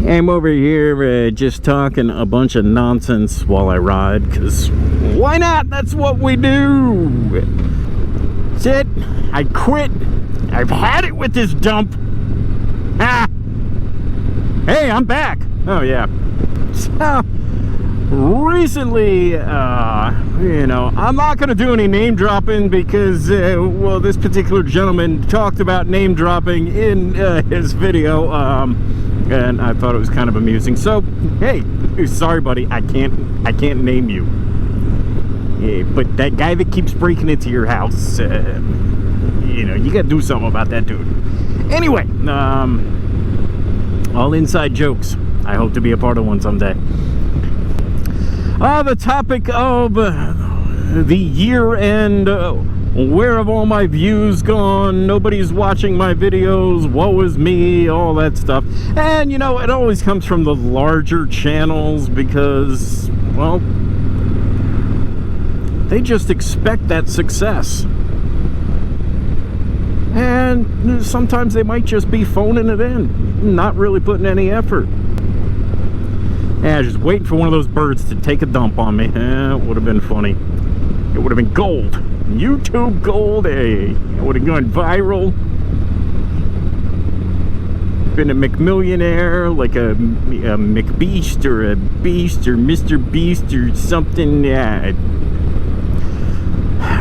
I'm over here just talking a bunch of nonsense while I ride, because why not? That's what we do. That's it. I quit. I've had it with this dump. Ah. Hey, I'm back. Oh, yeah. So, recently, you know, I'm not going to do any name dropping because, well, this particular gentleman talked about name dropping in his video, and I thought it was kind of amusing. So, hey, sorry, buddy, I can't name you. Yeah, but that guy that keeps breaking into your house, you know, you got to do something about that dude. Anyway, all inside jokes. I hope to be a part of one someday. The topic of the year-end, where have all my views gone? Nobody's watching my videos. Woe is me, all that stuff. And, you know, it always comes from the larger channels because, well, they just expect that success. And sometimes they might just be phoning it in, not really putting any effort. Yeah, just waiting for one of those birds to take a dump on me. It would have been funny. It would have been gold. YouTube gold, hey. It would have gone viral. Been a McMillionaire, like a McBeast or a Beast or Mr. Beast or something. Yeah.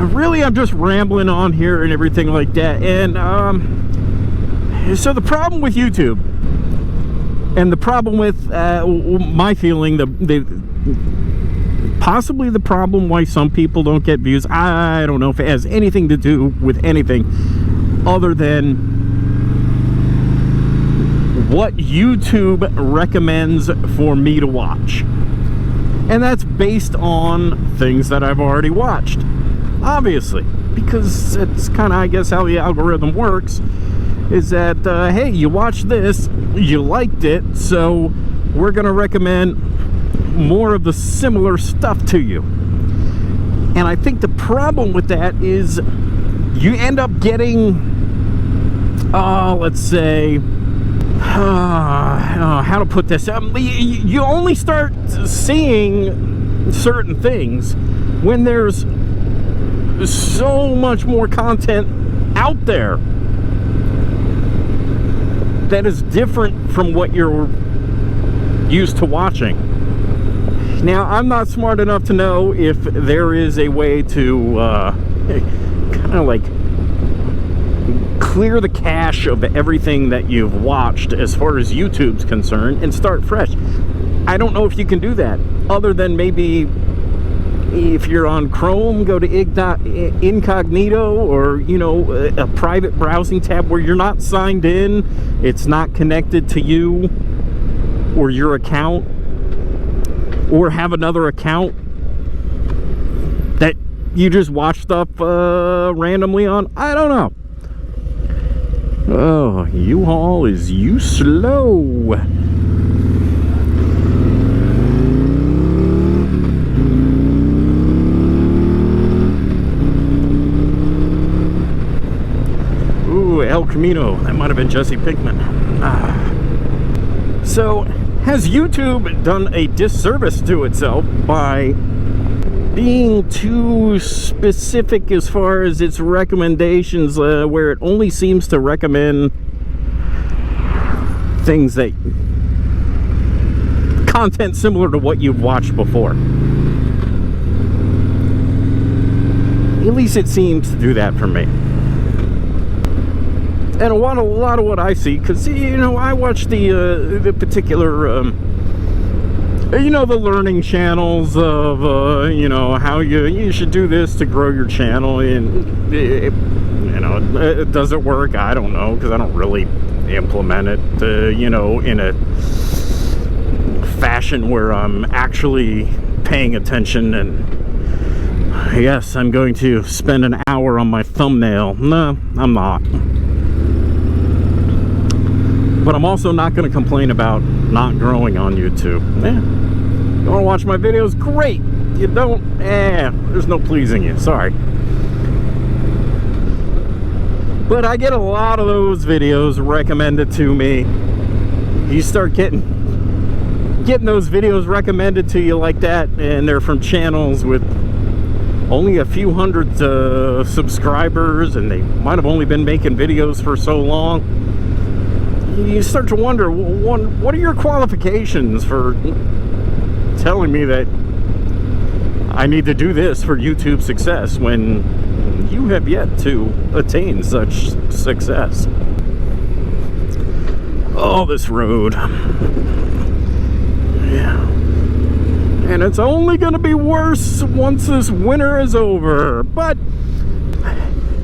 Really, I'm just rambling on here and everything like that. And so the problem with YouTube, and the problem with my feeling, possibly the problem why some people don't get views, I don't know if it has anything to do with anything other than what YouTube recommends for me to watch. And that's based on things that I've already watched. Obviously, because it's kind of, I guess, how the algorithm works, is that, hey, you watched this, you liked it, so we're going to recommend more of the similar stuff to you. And I think the problem with that is you end up getting, let's say, how to put this, you only start seeing certain things when there's so much more content out there that is different from what you're used to watching. Now, I'm not smart enough to know if there is a way to kind of like clear the cache of everything that you've watched as far as YouTube's concerned and start fresh. I don't know if you can do that, other than maybe if you're on Chrome, go to incognito, or, you know, a private browsing tab where you're not signed in, it's not connected to you or your account, or have another account that you just watch stuff randomly on. I don't know. Oh, U-Haul is you slow. El Camino, that might have been Jesse Pinkman. So, has YouTube done a disservice to itself by being too specific as far as its recommendations, where it only seems to recommend things that content similar to what you've watched before? At least it seems to do that for me. And a lot of what I see, because, you know, I watch the particular, you know, the learning channels of, you know, how you should do this to grow your channel, and, you know, does it work? I don't know, because I don't really implement it, you know, in a fashion where I'm actually paying attention and, yes, I'm going to spend an hour on my thumbnail. No, I'm not. But I'm also not going to complain about not growing on YouTube. You want to watch my videos? Great. You don't? There's no pleasing you. Sorry. But I get a lot of those videos recommended to me. you start getting those videos recommended to you like that, and they're from channels with only a few hundred subscribers, and they might have only been making videos for so long. You start to wonder, what are your qualifications for telling me that I need to do this for YouTube success when you have yet to attain such success? Oh, this road. Yeah. And it's only going to be worse once this winter is over. But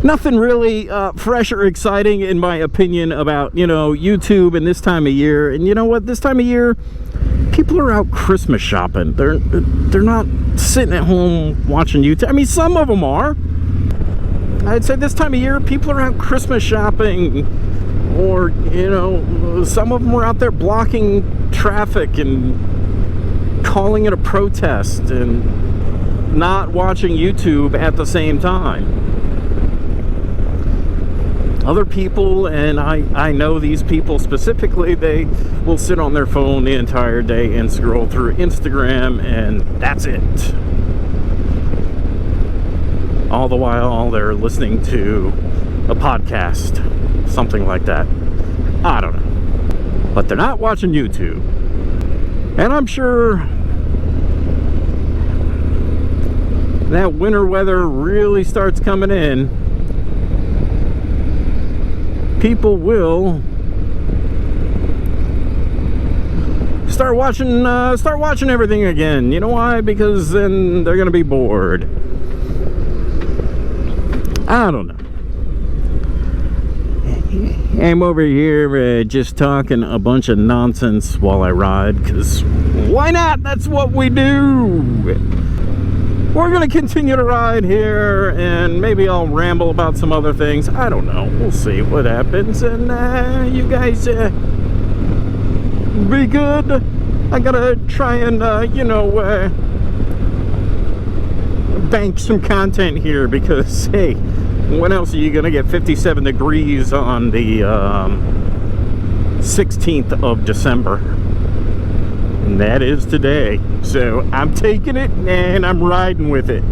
nothing really fresh or exciting, in my opinion, about, YouTube and this time of year. And you know what? This time of year, people are out Christmas shopping. They're not sitting at home watching YouTube. I mean, some of them are. I'd say this time of year, people are out Christmas shopping, or, some of them are out there blocking traffic and calling it a protest and not watching YouTube at the same time. Other people, and I know these people specifically, they will sit on their phone the entire day and scroll through Instagram, and that's it. All the while they're listening to a podcast, something like that. I don't know. But they're not watching YouTube. And I'm sure that winter weather really starts coming in, people will start watching everything again. You know why? Because then they're gonna be bored. I don't know. I'm over here just talking a bunch of nonsense while I ride, because why not? That's what we do. We're gonna continue to ride here, and maybe I'll ramble about some other things. I don't know. We'll see what happens. And you guys be good. I gotta try and bank some content here, because hey, when else are you gonna get 57 degrees on the 16th of December? And that is today. So I'm taking it and I'm riding with it.